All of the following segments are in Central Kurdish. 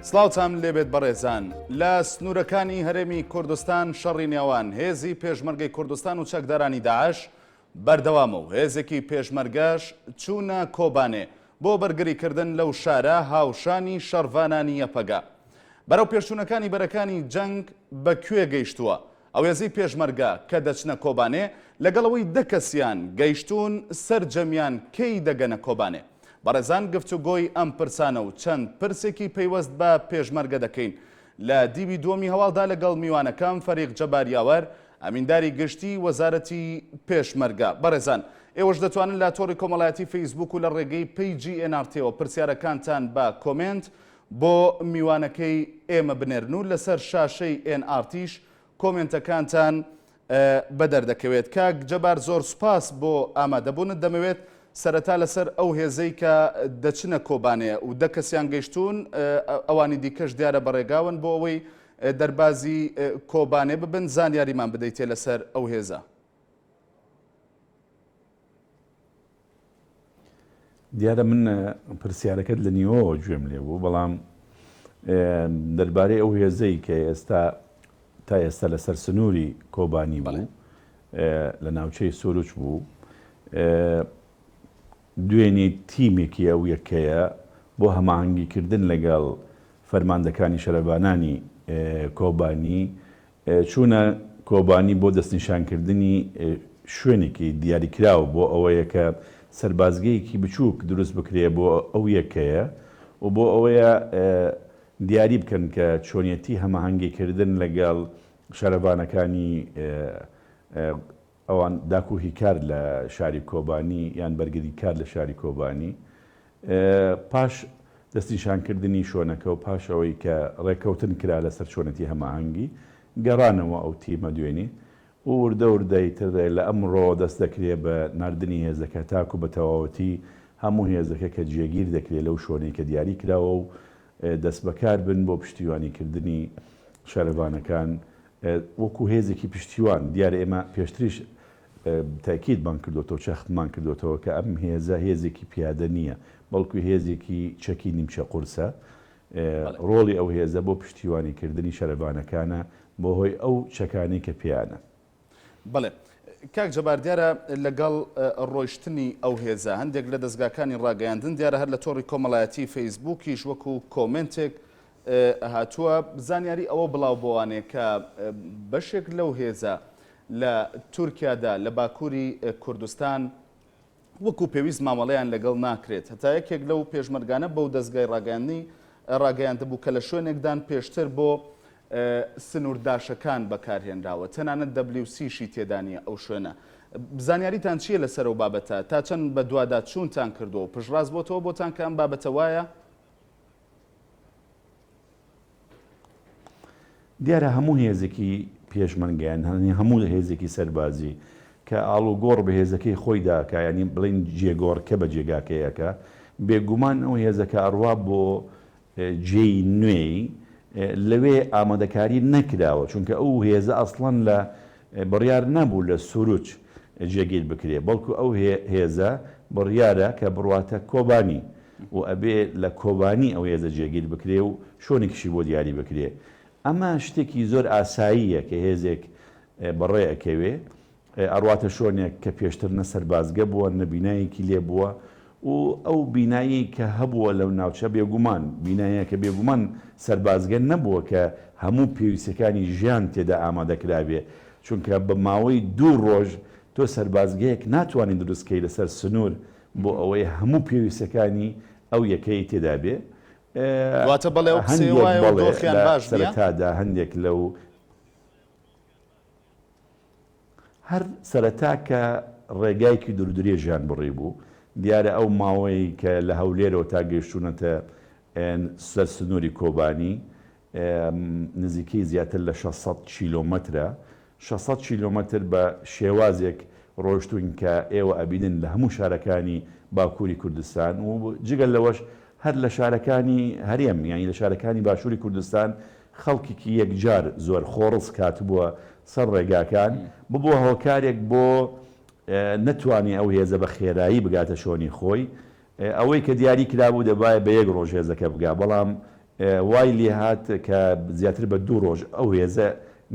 سڵاوتان لێبێت بەڕێزان لە سنوورەکانی هەرێمی کوردستان شەڕی نێوان هێزی پێشمەرگەی کوردستان و چەکدارانی داعش بەردەوامە و هێزێکی پێشمەرگەش چوونە کۆبانێ بۆ بەرگریکردن لەو شارە هاوشانی شەڕڤانانی یەپەگا. بەرەو پێشچوونەکانی بەرەکانی جەنگ بەکوێ گەیشتووە؟ ئەو هێزی پێشمەرگە کە دەچنە کۆبانێ لەگەڵەوەی دەکەسیان گەیشتون سەرجەمیان کەی دەگەنە کۆبانێ؟ بەڕێزان گفتوگۆی ئەم پرسانە و چەند پرسێکی پەیوەست بە پێشمەرگە دەکەین لە دیوی دووەمی هەواڵدا لەگەڵ میوانەکەم فەریق جەباریاوەر ئەمینداری گشتی وەزارەتی پێشمەرگە. بەڕێزان ئێوەش دەتوانن لە تۆڕی کۆمەڵایەتی فەیسبوک و لە ڕێگەی پیجی NRTەوە پرسیارەکانتان بە کۆمنت بۆ میوانەکەی ئێمە بنێرن و لەسەر شاشەی NRTش کۆمنتەکانتان بەدەردەکەوێت. کاک جەبار زۆر سوپاس بۆ ئامادەبوونت. دەمەوێت سەرەتا لەسەر ئەو هێزەی کە دەچنە کۆبانەیە و دەکەسیان گەیشتون ئەوانی دیکەش دیارە بەڕێگاون بۆ ئەوەی دەربازی کۆبانێ ببن، زانیاریمان بدەیتێ لەسەر ئەو هێزە. دیارە من پرسیارەکەت لە نیوەوە گوێم لێ بوو، بەڵام دەربارەی ئەو هێزەی کە تا ئێستا لەسەر سنووری کۆبانی بوو لە ناوچەی سۆلوچ بوو، دوێنێ تیمێکی ئەو یەکەیە بۆ هەماهەنگیکردن لەگەڵ فەرماندەکانی شەرەبانانی کۆبانی چوونە کۆبانی بۆ دەستنیشانکردنی شوێنێکی دیاریکراوە بۆ ئەوەیە کە سەربازگەیەکی بچووک دروست بکرێ بۆ ئەو یەکەیە و بۆ ئەوەیە دیاری بکەن کە چۆنیەتی هەماهەنگیکردن لەگەڵ شەرەبانەکانی ئەوان داکوهی کار لە شاری کۆبانی یان بەرگری کار لە شاری کۆبانی پاش دەستنیشانکردنی شۆنەکە و پاش ئەوەی کە ڕێکەوتن کرا لەسەر چۆنەتی هەماهەنگی گەڕانەوە ئەو تیمە دوێنێ و وردە وردەیتر لە ئەمڕۆ دەست دەکرێت بە نردنی هێزەکە تاکو بە تەواوەتی هەموو هێزەکە کە جێگیر دەکرێت لەو شۆنەی کە دیاری کراوە و دەست بەکار بن بۆ پشتیوانیکردنی شەرەبانەکان وەکو هێزێکی پشتیوان. دیارە ئێمە پێشتریش تاکیدمان کردوەوە چەختمان کردوێتەوە کە ئەم هێزە هێزێکی پیادە نییە، بەڵکو هێزێکی چەکی نیمچە قورسە. ڕۆڵی ئەو هێزە بۆ پشتیوانیکردنی شەرەبانەکانە بۆ هۆی ئەو چەکانی کە پیانە. بەڵێ کاک جەبار، دیارە لەگەڵ ڕۆیشتنی ئەو هێزە هەندێک لە دەستگاکانی ڕاگەیاندن دیارە هەر لە تۆڕی کۆمەڵایەتی فەیسبووکیش وەکو کۆمنتێک هاتووە زانیاری ئەوە بڵاو بۆوانێ کە بەشێک لەو هێزە لە تورکیادا لە باکووری کوردستان وەکو پێویست مامەڵەیان لەگەڵ ناکرێت. هەتا یەکێک لەو پێشمەرگانە بەو دەستگای ڕاگەیاندە بوو کە لە شوێنێکدان پێشتر بۆ سنوورداشەکان بەکارهێنراوە، تەنانەت WCشی تێدانە ئەو شوێنە. زانیاریتان چییە لەسەر ئەو بابەتە؟ تا چەند بە دووادا چوونتان کردەوە؟ پشتڕاست بۆتەوە بۆتان کە ئەم بابەتە وایە؟ دیارە هەموو هێزێکی پێشمەرگیان هەموو هێزێکی سەربازی کە ئاڵوگۆڕ بە هێزەکەی خۆیدا کە ینی بڵین جێگۆڕ کە بە جێگاکەیەکە بێگومان ئەو هێزەکە ئەڕوا بۆ جێی نوێی لەوێ ئامادەکاری نەکراوە، چونکە ئەو هێزە ئەسڵەن لە بڕیار نەبوو لە سوروچ جێگیر بکرێ، بەڵکو ئەو هێزە بڕیارە کە بڕواتە کۆبانی و ئەبێ لە کۆبانی ئەو هێزە جێگیر بکرێ و شۆنێکیشی بۆ دیاری بکرێ. ئەمە شتێکی زۆر ئاساییە کە هێزێک بەڕێەکەوێ ئەڕواتە شۆنێک کە پێشتر نە سەربازگە بووە نەبینایەکی لێ بووە و ئەو بینایی کە هەبووە لەو ناوچە بێگومان بینایە کە بێگومان سەربازگە نەبووە کە هەموو پێویستەکانی ژیان تێدا ئامادەکرابێ، چونکە بە ماوەی 2 ڕۆژ تۆ سەربازگەیەک ناتوانین دروستکەی لەسەر سنوور بۆ ئەوەی هەموو پێویستەکانی ئەو یەکەی تێدا بێ. واتە بەڵێ ئەو قسەی وایە و دۆخیان باش نییە؟ سەرەتادا هەندێک لەو هەر سەرەتا کە ڕێگایکی دوورودرێژیان بڕێ بوو، دیارە ئەو ماوەی کە لە هەولێرەوە تا گەیشتونەتە سەر سنووری کۆبانی نزیکەی زیاتر لە 600 کیلۆمەترە. 600 کیلۆمەتر بە شێوازێک ڕۆشتوین کە ئێوە ئەبینن لە هەموو شارەکانی باکووری کوردستان و جگەل لەوەش هەر لە شارەکانی هەرێم یانی لە شارەکانی باشووری کوردستان خەڵکێکی یەکجار زۆر خۆڕز کاتبووە سەر ڕێگاکان ببووە هۆکارێک بۆ نەتوانی ئەو هێزە بە خێرایی بگاتە شۆنی خۆی. ئەوەی کە دیاری کرابوو دەبایە بە 1 ڕۆژ هێزەکە بگا، بەڵام وای لێ هات کە زیاتر بە 2 ڕۆژ ئەو هێزە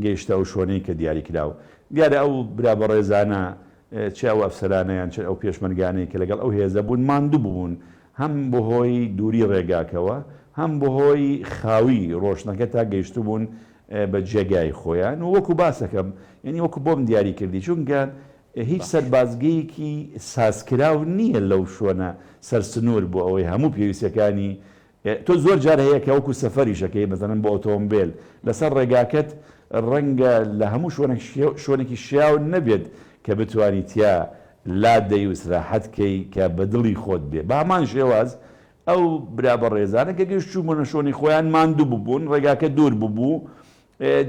گەیشتە ئەو شوێنەی کە دیاری کراوە. دیارە ئەو برا بە ڕێزانە چ ئەو ئەفسەرانەیان چ ئەو پێشمەرگانەی کە لەگەڵ ئەو هێزە بوون ماندوو بوون، هەم بەهۆی دووری ڕێگاکەوە، هەم بەهۆی خاوی ڕۆشنەکە تا گەیشتو بوون بە جێگای خۆیان. و وەکو باسەکەم یعنی وەکو بۆم دیاری کردی، چونکە هیچ سەربازگەیەکی سازکراو نییە لەو شوێنە سەرسنوور بۆ ئەوەی هەموو پێویستەکانی تۆ زۆر جار هەیە کە وەکو سەفەریشەکەی مەزەنن بۆ ئۆتۆمبیل لەسەر ڕێگاکەت ڕەنگە لە هەموو شوێنێکی شیاو نەبێت کە بتوانی تیا لادەی و سراحەتکەی کە بە دڵی خۆت بێ. بە هەمان شێواز ئەو برا بە ڕێزانە کە گەیشتوونە شوێنی خۆیان ماندوو ببوون، ڕێگاکە دوور ببوو،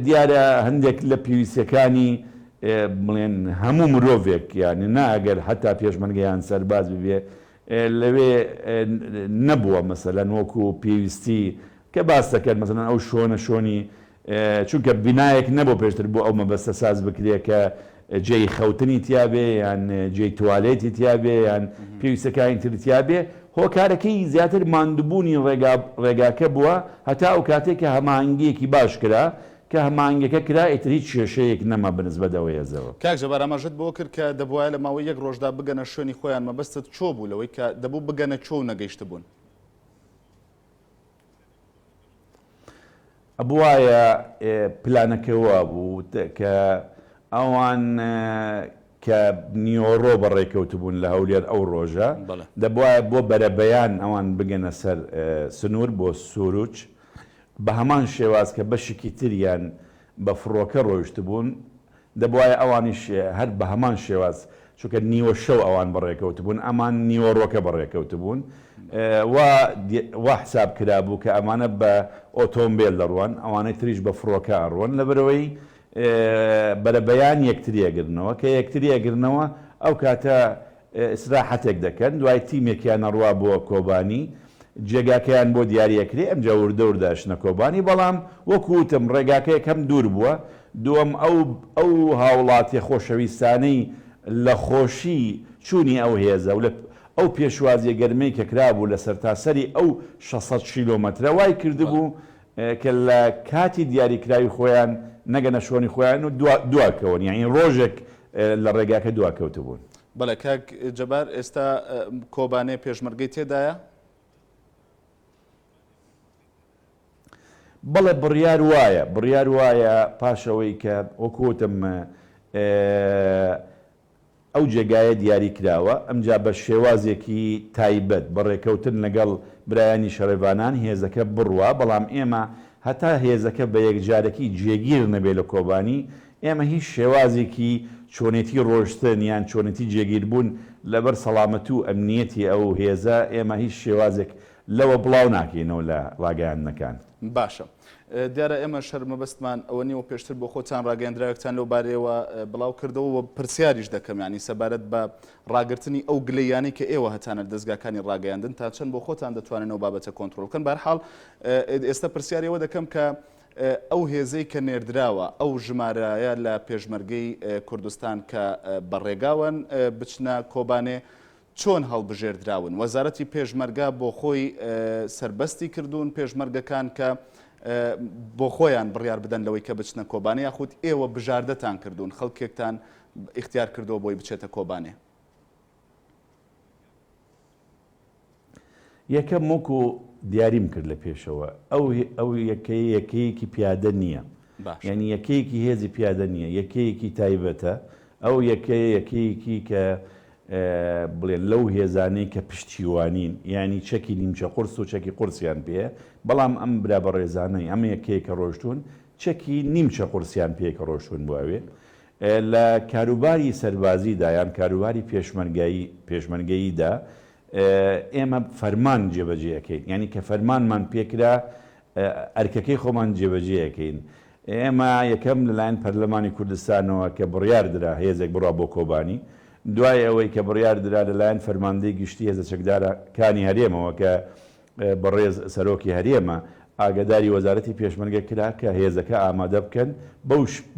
دیارە هەندێک لە پێویستەکانی بڵێن هەموو مرۆڤێک یانی ناگەر هەتا پێشمەرگەیان سەرباز ببێ لەوێ نەبووە مەسەلەن وەکو پێویستی کە باس دەکەن مەسەلەن ئەو شۆنی چونکە بینایەک نەبوو پێشتر بۆ ئەو مەبەستە ساز بکرێ کە جێی خەوتنی تیابێ یان جێی توالێتی تیابێ یان پێویستەکانی تر تیابێ. هۆکارەکەی زیاتر ماندووبوونی ڕێگاکە بووە هەتا ئەو کاتێک کە هەماهنگگیەکی باش کرا کە هەماهنگەکە کرا ئیتر هیچ کێشەیەک نەما بەنسبەتەوە هێزەوە. کاک جەبار ئاماژەت بۆ کرد کە دەبوایە لە ماوەی 1 ڕۆژدا بگەنە شوێنی خۆیان، مەبەستت چۆ بوو لەوەی کە دەبوو بگەنە چۆ و نەگەیشت بوون؟ ئەبوایە پلانەکەوە بوو کە ئەوان کە نیۆڕۆ بەڕێکەوت بوون لە هەولێر ئەو ڕۆژە دەبوایە بۆ بەرەبەیان ئەوان بگەنە سەر سنوور بۆ سوروچ، بە هەمان شێواز کە بەشێکی تریان بە فڕۆکە ڕۆیشت بوون دەبوایە ئەوانیش هەر بە هەمان شێواز چونکە نیوە شەو ئەوان بەڕێکەوت بوون، ئەمان نیوەڕۆکە بەڕێکەوت بوون وا حساب کرابوو کە ئەمانە بە ئۆتۆمبیل دەڕوان، ئەوانەی تریش بە فڕۆکە ئەڕوان لەبەرەوەی بەرەبەیان یەکتریەگرنەوە کە یەکتریەگرنەوە ئەو کاتە ئیسراحەتێک دەکەن، دوای تیمێکیان ئەڕوا بۆ کۆبانی جێگاکەیان بۆ دیارەکرێ ئەمجا وردە ورداشنە کۆبانی. بەڵام وەکوتم ڕێگاکە یەکەم دوور بووە، دووەم ئەو هاوڵاتی خۆشەویستانەی لە خۆشی چوونی ئەو هێزە و ئەو پێشوازیە گەرمەی کە کرابوو لە سەرتاسەری ئەو 600 کیلۆمەترە وای کردبوو کە لە کاتی دیاریکراوی خۆیان نەگەنە شوێنی خۆیان و دواکەون، یعنی ڕۆژێک لە ڕێگاکە دواکەوت بوون. بەڵێ کاک جەبار ئێستا کۆبانێ پێشمەرگەی تێدایە؟ بەڵێ بڕیار وایە پاشەوەی کە وەکوتم ئەو جێگایە دیاری کراوە ئەمجا بە شێوازێکی تایبەت بەڕێکەوتن لەگەڵ برایانی شەڕێوانان هێزەکە بڕوە. بەڵام ئێمە هەتا هێزەکە بە یەکجارێکی جێگیر نەبێت لە کۆبانی ئێمە هیچ شێوازێکی چۆنێتی ڕۆشتن یان چۆنێتی جێگیر بوون لەبەر سەڵامەت و ئەمنیەتی ئەو هێزە ئێمە هیچ شێوازێک لەوە بڵاو ناکەینەوە لە ڕاگەیاندنەکان. باشە، دیارە ئێمە شەرمەبەستمان ئەوە نیوە پێشتر بۆ خۆتان ڕاگەیاندراوێکتان لەو بارەیەوە بڵاو کردەوە و پرسیاریش دەکەم، ینی سەبارەت بە ڕاگررتنی ئەو گلەیانی کە ئێوە هەتانە دەستگاکانی ڕاگەیاندن تا چەند بۆ خۆتان دەتوانێنەوە بابەتە کۆنتترۆلکەن. بەرحاڵ ئێستا پرسیارەوە دەکەم کە ئەو هێزەی کە نێردراوە ئەو ژمارەیە لە پێشمەرگەی کوردستان کە بەڕێگاون بچنە کۆبانێ چۆن هەڵبژێردراون؟ وەزارەتی پێشمەرگا بۆ خۆی سربەستی کردوون پێشمەرگەکان کە بۆ خۆیان بڕیار بدەن لەوەی کە بچنە کۆبانێ، یاخود ئێوە بژاردەتان کردوون خەڵکێکتان ئیختیار کردەوە بۆی بچێتە کۆبانێ؟ یەکەم وەکو دیاریم کرد لە پێشەوە ئەو یەکەیەکی پیادە نییە، یعنی یەکەیەکی هێزی پیادە نییە، یەکەیەکی تایبەتە. ئەو یەکەیەکی کە بڵێن لەو هێزانەی کە پشتیوانین ینی چەکی نیمچە قورس و چەکی قورسیان پێ، بەڵام ئەم برا بە ڕێزانەی ئەمە یەکەیەکە ڕۆشتون چەکی نیمچە قورسیان پێکە ڕۆشتون بۆ ئەوێ. لە کاروباری سەربازیدا یان کاروباری پێشمەرگەییدا ئێمە فەرمان جێبەجێەکەین، ینی کە فەرمانمان پێکرا ئەرکەکەی خۆمان جێبەجێەکەین. ئێمە یەکەم لەلایەن پەرلەمانی کوردستانەوە کە بڕیار درا هێزێک بڕا بۆ کۆبانی، دوای ئەوەی کە بڕیار درا لەلایەن فەرماندەی گشتی هێزە چەکدارەکانی هەرێمەوە کە بەڕێز سەرۆکی هەرێمە ئاگاداری وەزارەتی پێشمەرگە کرا کە هێزەکە ئامادە بکەن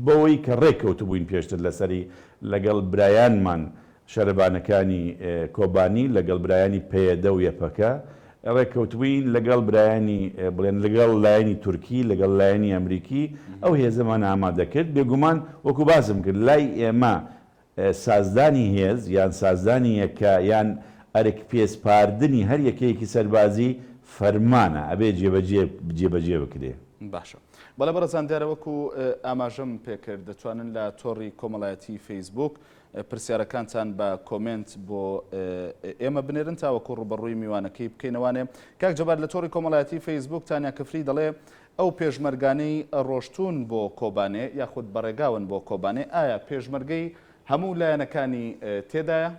بەوەی کە ڕێککەوت بووین پێشتر لەسەری لەگەڵ برایانمان شەرەبانەکانی کۆبانی لەگەڵ برایانی پێدە و یەپەکە ڕێککەوتوین لەگەڵ برایانی بڵێن لەگەڵ لایەنی تورکی لەگەڵ لایەنی ئەمریکی ئەو هێزەمان ئامادەکرد بێگومان وەکو باسم کرد لای ئێمە سازدانی هێز یان سازدانی یەکە یان ئەرک پێسپاردنی هەر یەکەیەکی سەربازی فەرمانە ئەبێ جێبەجێ بکرێ. باشە بەڵێ بەڕێزان دیارە وەکو ئاماژەم پێکرد دەتوانن لە تۆڕی کۆمەڵایەتی فەیسبوک پرسیارەکانتان بە کۆمنت بۆ ئێمە بنێرن تاوەکو ڕوبەڕووی میوانەکەی بکەینەوانێ. کاک جەبار لە تۆڕی کۆمەڵایەتی فەیسبوک تانیا کەفری دەڵێ ئەو پێشمەرگانەی ڕۆشتون بۆ کۆبانێ یاخود بەڕێگاون بۆ کۆبانێ ئایا پێشمەرگەی هەموو لایەنەکانی تێدایە؟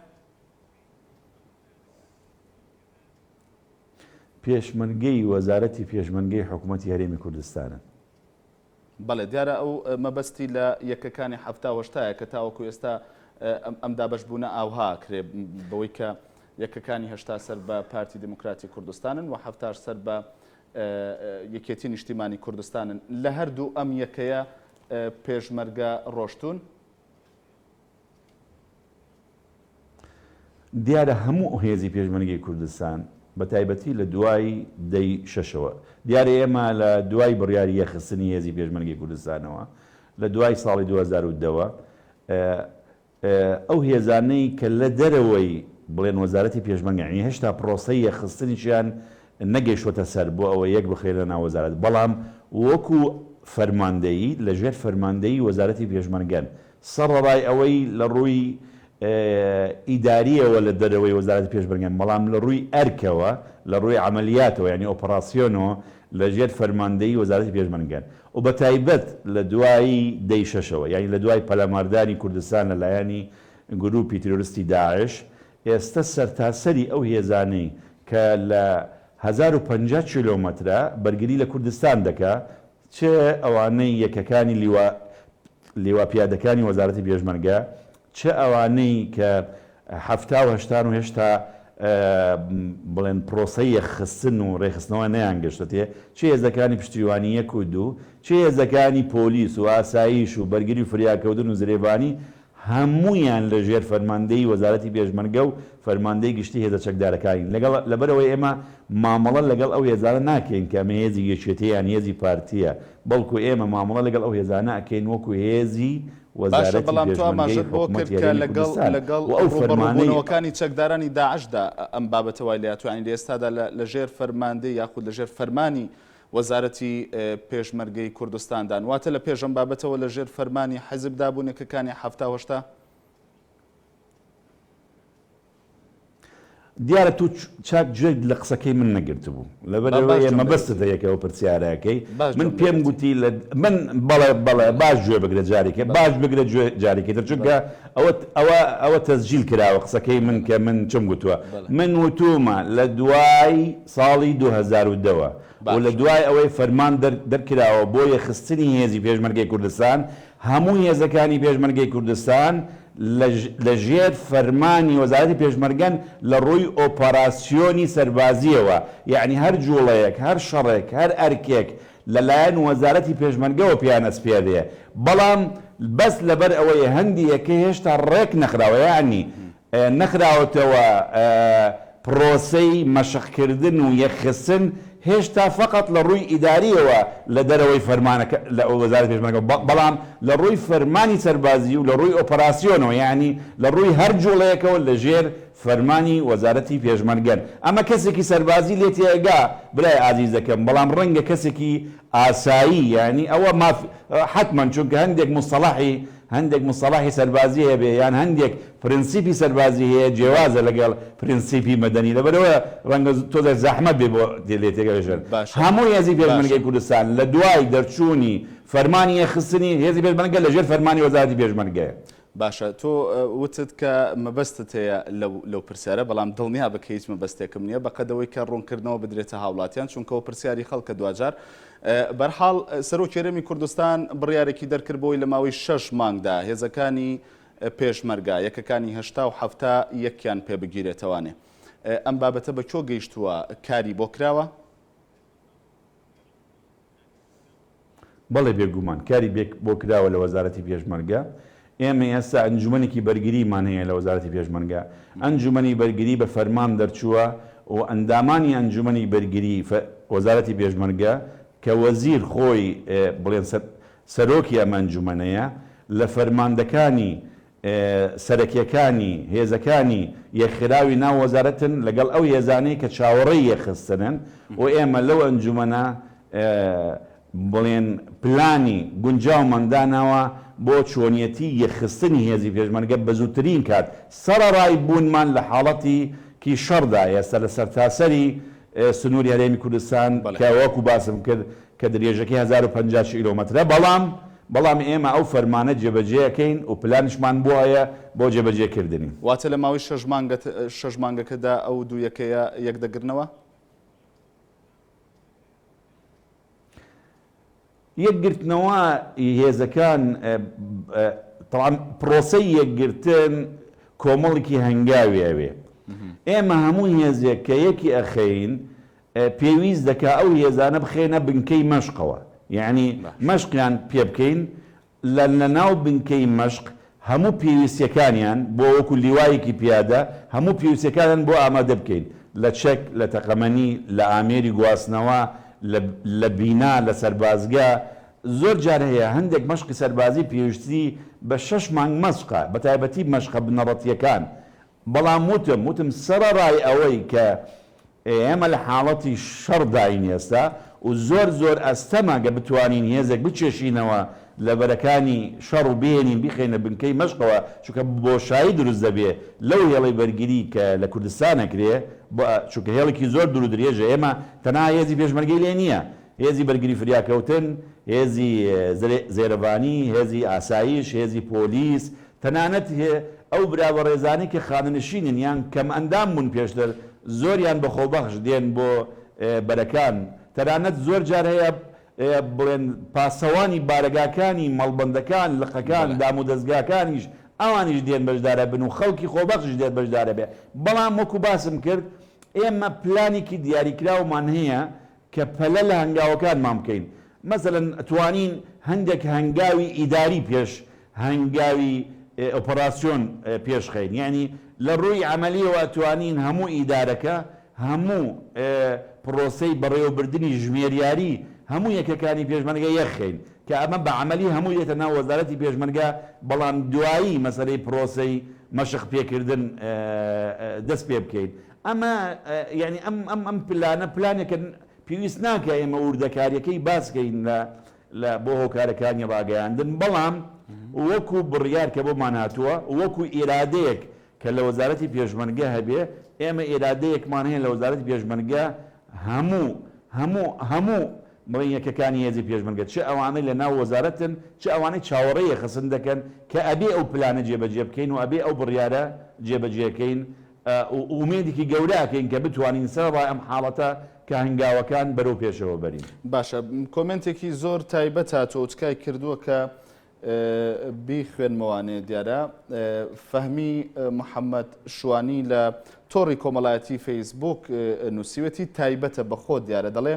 پێشمەرگەی وەزارەتی پێشمەرگەی حکوومەتی هەرێمی کوردستانە. بەڵێ دیارە ئەو مەبەستی لە یەکەکانی هەفتا هەشتایە کە تاوەکو ئێستا ئەم دابەشبوونە ئاوها کرێ بەوەی کە یەکەکانی هەشتا سەر بە پارتی دموکراتی کوردستانن و هەفتاش سەر بە یەکێتی نیشتیمانی کوردستانن. لە هەردوو ئەم یەکەیە پێشمەرگە ڕۆشتون؟ دیارە هەموو هێزی پێشمەرگەی کوردستان بە تایبەتی لە دوای دەی شەشەوە دیارە ئێمە لە دوای بڕیاری یەخستنی هێزی پێشمەرگەی کوردستانەوە لە دوای ساڵی 2010ەوە ئەو هێزانەی کە لە دەرەوەی بڵێن وەزارەتی پێشمەرگەی هێشتا پرۆسەی یەخستنیشیان نەگەیشتوەتە سەر بۆ ئەوە یەک بخێنە ناو وەزارەت بەڵام وەکو فەرماندەیی لەژێر فەرماندەیی وەزارەتی پێشمەرگەن سەرڕای ئەوەی لە ڕووی ئیداریەوە لە دەرەوەی وەزارەتی پێشمەرگەن بەڵام لە ڕووی ئەرکەوە لە ڕووی عملیاتەوە ینی ئۆپەراسیۆنەوە لەژێر فەرماندەیی وەزارەتی پێشمەرگەن و بە تایبەت لە دوایی دەی شەشەوە یعنی لە دوای پەلاماردانی کوردستان لە لایەنی گروپی تیرۆریستی داعش ئێستا سەرتاسەری ئەو هێزانەی کە لە 1050 کیلۆمەترە بەرگری لە کوردستان دەکا چه ئەوانەی یەکەکانی لیواپیادەکانی وەزارەتی پێشمەرگە چه ئەوانەی کە هەفتا و هەشتان و هێشتا بڵێن پرۆسەی یەخستن و ڕێخستنەوە نەیانگەشتێ چه هێزەکانی پشتیوانی یەک و دوو چه هێزەکانی پۆلیس و ئاسایش و بەرگری و فریاکەوتن و زرێبانی هەموویان لە ژێر فەرماندەی وەزارەتی پێشمەرگە و فەرماندەی گشتی هێزە چەکدارەکانی لەبەرەوەی ئێمە مامەڵە لەگەڵ ئەو هێزانە ناکەین کە ئەمە هێزی یەکێتییان هێزی پارتیە بەڵکو ئێمە مامەڵە لەگەڵ ئەو هێزانە ئەکەین وەکو هێزی وەزارەتی پێشمەرگەی حکوومەتی هەرێمی کوردستان و ئەو فەرمانەوەکانی چەکدارانی داعشدا ئەم بابەتە وای لە یاتوانی لە ئێستادا لە ژێر فەرماندەی یاخود لە ژێر فەرمانی وەزارەتی پێشمەرگەی کوردستاندان واتە لە پێشەم بابەتەوە لە ژێر فەرمانی حیزب دابوونەکەکانی هەفتا هەشتا دیارە تو چاک گوێ لە قسەکەی من نەگرت بوو لەبەرەوەی مەبەستە یەکەوە پرسیارەکەی من پێم گوتی من بەڵێ باش گوێ بگرێت جارێکە باش بگرێت جارێکی تر چونکە ئەوە تەسجیل کراوە قسەکەی من کە من چم گوتووە من وتومە لە دوای ساڵی 2010ەوە و لە دوای ئەوەی فەرمان دەرکراوە بۆ یەخستنی هێزی پێشمەرگەی کوردستان هەموو هێزەکانی پێشمەرگەی کوردستان لە ژێر فەرمانی وەزارەتی پێشمەرگەن لە ڕووی ئۆپەراسیۆنی سەربازیەوە یعنی هەر جوڵەیەک هەر شەڕێک هەر ئەرکێک لەلایەن وەزارەتی پێشمەرگەوە پیانەسپێدەیە بەڵام بەس لەبەر ئەوەیە هەندی یەکە هێشتا ڕێک نەخراوە یعنی نەخراوەتەوە پرۆسەی مەشقکردن و یەخستن هێشتا فقط لە ڕووی ئیداریەوە لە دەرەوەی فەرمانەکە لە وەزارەتی پێشمەرگە بەڵام لە ڕووی فەرمانی سەربازی و لە ڕووی ئۆپەراسیۆنەوە یعنی لە ڕووی هەر جوڵەیەکەوە لە ژێر فەرمانی وەزارەتی پێشمەرگەن ئەمە کەسێکی سەربازی لێ تێگا برای ئازیزەکەم بەڵام ڕەنگە کەسێکی ئاسایی ینی ئەوە حتمما چونکە هەندێک مستەلاحی سەربازی هەیە بێ یان هەندێک پرینسیپی سەربازی هەیە جیاوازە لەگەڵ پرینسیپی مەدەنی لەبەرەوە ڕەنگە تۆ زەحمەت بێ بۆ لێ تێگەشن هەموو هێزی پێشمەرگەی کوردستان لە دوای دەرچوونی فەرمانی یەخستنی هێزی پێشمەرگە لەژێر فەرمانی وەزارەتی پێشمەرگەیە. باشە تۆ وتت کە مەبەستت هەیە لەو پرسیارە بەڵام دڵنیا بکە هیچ مەبەستێکم نییە بەقەدەوەی کە ڕوونکردنەوە بدرێتە هاوڵاتیان چونکەەوە پرسیاری خەڵکە دوجار بەرحاڵ سەرۆکی هەرێمی کوردستان بڕیارێکی دەرکردبەوەی لە ماوەی 6 مانگدا هێزەکانی پێشمەرگا یەکەکانی هەشتا و هەفتا یەکیان پێ بگیرێتەوانێ ئەم بابەتە بە کۆ گەیشتووە کاری بۆ کراوە؟ بەڵێ بێگومان کاری بۆ کراوە لە وەزارەتی پێشمەرگە ئێمە ئێستا ئەنجومەنێکی بەرگریمان هەیە لە وەزارەتی پێشمەرگە ئەنجومەنی بەرگری بە فەرمان دەرچووە و ئەندامانی ئەنجومەنی بەرگری وەزارەتی پێشمەرگە کە وەزیر خۆی بڵێن سەرۆکی ئەم ئەنجومەنەیە لە فەرماندەکانی سەرەکیەکانی هێزەکانی یەکخراوی ناو وەزارەتن لەگەڵ ئەو هێزانەی کە چاوەڕێی یەخستنن و ئێمە لەو ئەنجومەنە بڵێن پلانی گونجاومەندانەوە بۆ چۆنیەتی یەخستنی هێزی پێشمەرگە بە زووترین کات سەرەڕای بوونمان لە حاڵەتی کی شەڕدا ئێستا لە سەرتاسەری سنووری هەرێمی کوردستان کە وەکو باسم کرد کە درێژەکەی 1050 کیلۆمەترە بەڵام ئێمە ئەو فەرمانە جێبەجێەکەین و پلانشمان بۆ هەیە بۆ جێبەجێکردنی. واتە لە ماوەی شەژ مانگەکەدا ئەو دوو یەکەیە یەکدەگرنەوە؟ یەکگرتنەوە هێزەکان تەڵام پرۆسەی یەکگرتن کۆمەڵێکی هەنگاوی ئەوێ. ئێمە هەموو هێزێک کە یەکی ئەخەین پێویست دەکا ئەو هێزانە بخێنە بنکەی مەشقەوە، یعنی مەشقیان پێ بکەین لە ناو بنکەی مەشق هەموو پێویستیەکانیان بۆ وەکو لیوایەکی پیادە هەموو پێویستیەکانیان بۆ ئامادە بکەین لە چەک لە تەقەمەنی لە ئامێری گواستنەوە لە بینا لە سەربازگا. زۆر جار هەیە هەندێک مەشقی سەربازی پێویستی بە 6 مانگ مەشقە بە تایبەتی مەشقە بنەڕەتیەکان. بەڵام وتم سەرەڕای ئەوەی کە ئێمە لە حاڵەتی شەڕداین ئێستا و زۆر ئەستەمە گە بتوانین هێزێک بچێشینەوە لە بەرەکانی شەڕ و بێنین بیخێنە بنکەی مەشقەوە چونکە بۆشایی دروست دەبێ لەو هێڵی بەرگری کە لە کوردستانەکرێ چونکە هێڵێکی زۆر دوور و درێژە. ئێمە تەنها هێزی پێشمەرگەی لێ نییە، هێزی بەرگری فریاکەوتن، هێزی زێرەبانی، هێزی ئاسایش، هێزی پۆلیس، تەنانەت ئەو براوە ڕێزانی کە خانەنشینن یان کەم ئەندام بوون پێشتر زۆریان بە خۆبەخش دێن بۆ بەرەکان. تەنانەت زۆر جار هەیە بڵێن پاسەوانی بارەگاکانی مەڵبەندەکان لقەکان دام و دەستگاکانیش ئەوانیش دێن بەشدارە بن و خەڵکی خۆبەخش دێت بەشدارە بێ. بەڵام وەکو باسم کرد ئێمە پلانێکی دیاریکراومان هەیە کە پەلە لە هەنگاوەکانمان بکەین. مەسەڵەن ئەتوانین هەندێک هەنگاوی ئیداری پێش هەنگاوی ئۆپەراسیۆن پێشخەین، یعنی لە ڕووی عملیەوە ئەتوانین هەموو ئیدارەکە هەموو پرۆسەی بەڕێوەبردننی ژمێریاری هەموو یەکەکانی پێشمەرگە یەخین کە ئەمە بە عملی هەموو دێتە ناو وەزارەتی پێشمەرگە. بەڵام دوایی مەسەلەی پرۆسەی مەشق پێکردن دەست پێ بکەین. ئەمە یعنی ئەم پلانێکە پێویست ناکە ئێمە وردەکاریەکەی باسکەین لە بۆ هۆکارەکانی ڕاگەیاندن، بەڵام وەکو بڕیار کە بۆمان هاتووە وەکو ئێرادەیەک کە لە وەزارەتی پێشمەرگە هەبێ ئێمە ئێرادەیەکمان هەیە لە وەزارەتی پێشمەرگە هەموو یەکەکانی هێزی پێشمەرگە چه ئەوانەی لە ناو وەزارەتن چه ئەوانەی چاوەڕێی خستن دەکەن کە ئەبێ ئەو پلانە جێبەجێ بکەین و ئەبێ ئەو بڕیارە جێبەجێکەین ئومێدێکی گەوراکەین کە بتوانین سەرڕای ئەم حاڵەتە کە هەنگاوەکان بەرەو پێشەوە بەرین. باشە، کۆمنتێکی زۆر تایبەت هاتۆ تکای کردووە کە بیخوێنمەوانێ دیارە. فەهمی محەممەد شوانی لە تۆڕی کۆمەڵایەتی فەیسبوک نووسیوەتی تایبەتە بەخۆ دیارە، دەڵێ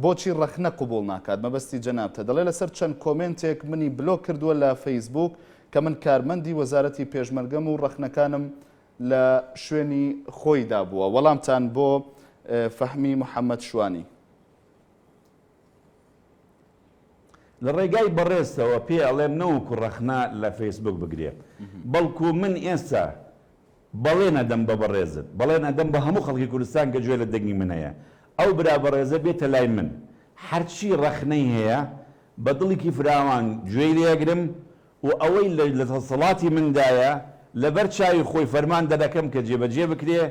بۆچی ڕەخنە قوبوڵ ناکات مەبەستی جەنابتە. دەڵێ لەسەر چەند کۆمنتێک منی بلۆک کردووە لە فەیسبوک کە من کارمەندی وەزارەتی پێشمەرگەم و ڕەخنەکانم لە شوێنی خۆیدا بووە. وەڵامتان بۆ فەهمی محەممەد شوانی. لە ڕێگای بەڕێستەوە پێ ئەڵێم نەوەکو ڕەخنا لە فەیسبوک بگرێ، بەڵکو من ئێستا بەڵێن ئەدەم بە بەڕێزت، بەڵێن ئەدەم بە هەموو خەڵکی کوردستان کە گوێ لە دەنگی من هەیە، ئەو برا بەڕێزە بێتە لای من هەرچی ڕەخنەی هەیە بە دڵێکی فراوان گوێی لێگرم و ئەوەی لە دەسەڵاتی مندایە لەبەر چاوی خۆی فەرمان دەدەکەم کە جێبەجێ بکرێ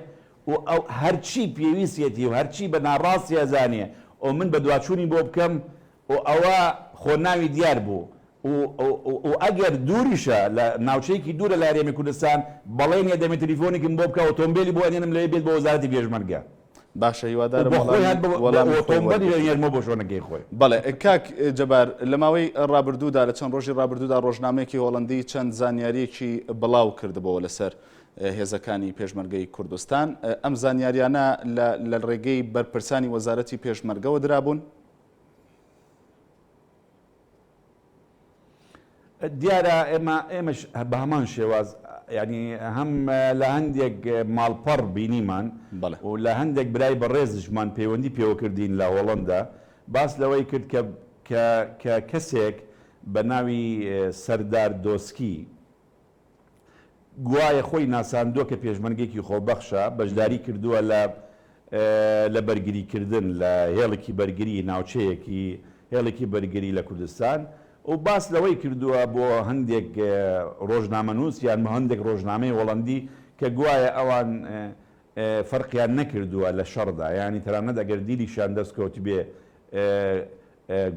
و ئەو هەرچی پێویستێتی و هەرچی بە ناڕاستی ئەزانێ و من بە دواچوونی بۆ بکەم و ئەوە خۆناوی دیار بوو و ئەگەر دووریشە لە ناوچەیەکی دوورە لە هەرێمی کوردستان بەڵێن دەمێت تەلیفۆنێکم بۆ بکە ئۆتۆمبیلی بۆ ئەێنم لێ بێت بە وەزارەتی پێشمەرگە. باشە، هیوادارم بۆ شۆنەکەی خۆی. بەڵێ کاک جەبار، لە ماوەی ڕابردوودا لە چەند ڕۆژی ڕابردوودا ڕۆژنامەیەکی هۆڵەندی چەند زانیاریەکی بڵاو کردبەوە لەسەر هێزەکانی پێشمەرگەی کوردستان. ئەم زانیاریانە لە ڕێگەی بەرپرسانی وەزارەتی پێشمەرگەوە درابوون. دیارە ئێمەش بە هەمان شێواز ینی هەم لە هەندێک ماڵپەڕ بینیمان و لە هەندێک برای بەڕێزشمان پەیوەندی پێوە کردین لە هۆڵەندا باس لەوەی کرد کە کەسێک بە ناوی سەردار دۆسکی گوایە خۆی ناساندووە کە پێشمەرگێکی خۆبەخشە بەشداری کردووە لە بەرگریکردن لە هێڵێکی بەرگری ناوچەیەکی هێڵێکی بەرگری لە کوردستان و باس لەوەی کردووە بۆ هەندێک ڕۆژنامەنووس یان هەندێک ڕۆژنامەی وەڵەندی کە گوایە ئەوان فەرقیان نەکردووە لە شەڕدا ینی تەنانەت ئەگەر دیلیشان دەستکەوت بێ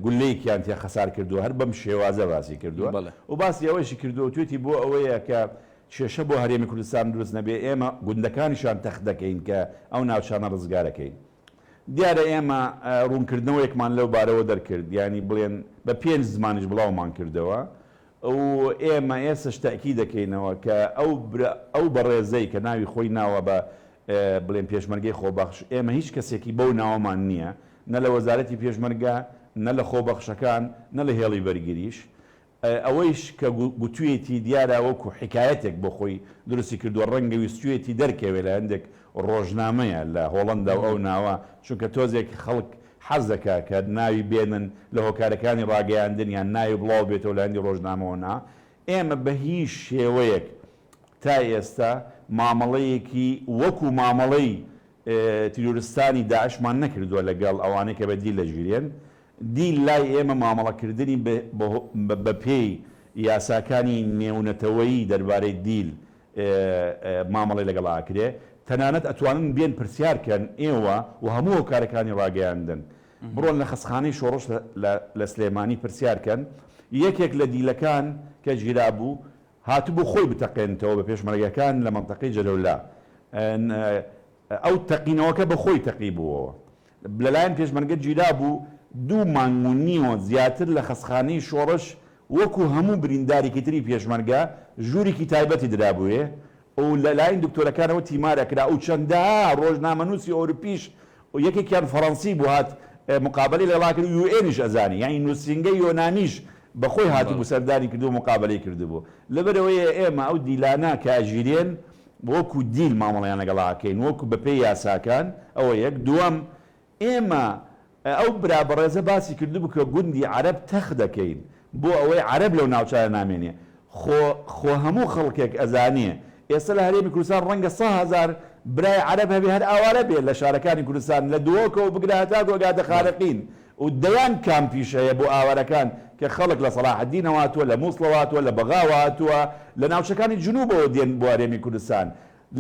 گولەیەکیان تیا خەسار کردووە هەر بەم شێوازە باسی کردووە و باسی ئەوەیشی کردووە توێتی بۆ ئەوەیە کە کێشە بۆ هەرێمی کوردستان دروست نەبێ ئێمە گوندەکانیشان تەخت دەکەین کە ئەو ناوچانە ڕزگارەکەین. دیارە ئێمە ڕوونکردنەوەیەکمان لەو بارەوە دەرکرد ینی بڵێن بە 5 زمانیش بڵاومان کردەوە و ئێمە ئێستش تاکی دەکەینەوە کە ئەو بەڕێزەی کە ناوی خۆی ناوە بە بڵێن پێشمەرگەی خۆبەخش ئێمە هیچ کەسێکی بەو ناوەمان نییە نە لە وەزارەتی پێشمەرگە نە لە خۆبەخشەکان نە لە هێڵی بەرگریش ئەوەیش کە گوتوێتی دیارە وەکو حکایەتێک بۆ خۆی درستی کردووە ڕەنگە ویستوێتی دەرکەوێ لە هەندێک ڕۆژنامەیە لە هۆڵەندا و ئەو ناوە چونکە تۆزێک خەڵک حەز دەکا کە ناوی بێنن لە هۆکارەکانی ڕاگەیاندن یان ناوی بڵاو بێتەوە لە هەندی ڕۆژنامەوە نا ئێمە بە هیچ شێوەیەک تا ئێستا مامەڵەیەکی وەکو مامەڵەی تیرۆریستانی داعشمان نەکردووە لەگەڵ ئەوانەی کە بەدیل لە ژیرێن دیل لای ئێمە مامەڵەکردنی بە پێی یاساکانی نێونەتەوەیی دەربارەی دیل مامەڵی لەگەڵ ئاکرێ تەنانەت ئەتوانن بێن پرسیارکەن ئێوە و هەموو هۆکارەکانی ڕاگەیاندن بڕۆن لە خەسخانەی شۆڕش لە سلێمانی پرسیارکەن یەکێک لە دیلەکان کە ژیرا بوو هاتبوو خۆی بتەقێنتەوە بە پێشمەرگەکان لە مەنتەقەی جەلەولا ئەو تەقینەوەکە بە خۆی تەقی بووەوە لەلایەن پێشمەرگە گیرا بوو 2 مانگ و نیوە زیاتر لە خەسخانەی شۆڕش وەکو هەموو بریندارێکی تری پێشمەرگە ژوورێکی تایبەتی درابووێ و لەلایەن دکتۆرەکانەوە تیمارەکرا و چەندە ڕۆژنامەنووسی ئەوروپیش و یەکێکیان فەڕەنسی بوو هات مقابلەی لەڵاکرد و ئێنیش ئەزانی یانی نووسینگەی یۆنانیش بەخۆی هاتی بوو سەردانی کردو و مقابلەی کردبوو لەبەرەوەیە ئێمە ئەو دیلانە کاژیرێن وەکو دیل مامەڵیان لەگەڵاکەین وەکو بەپێی یاساکان ئەوە یەک دووەم ئێمە ئەو برابەڕێزە باسی کردبوو کە گوندی عەرەب تەخ دەکەین بۆ ئەوەی عەرەب لەو ناوچانە نامێنێ خۆ هەموو خەڵکێک ئەزانێ ئێستا لە هەرێمی کوردستان ڕەنگە 100,000 برای عەرەب هەبێ هەر ئاوارە بێت لە شارەکانی کوردستان لە دووەکەوە بگرە هەتا گۆگادە خارەقین و دەیان کامپیشەیە بۆ ئاوارەکان کە خەڵک لە سەلاحەدینەوە هاتووە لە مووسڵەوە هاتووە لە بەغاوە هاتووە لە ناوچەکانی جنوبەوە دێن بۆ هەرێمی کوردستان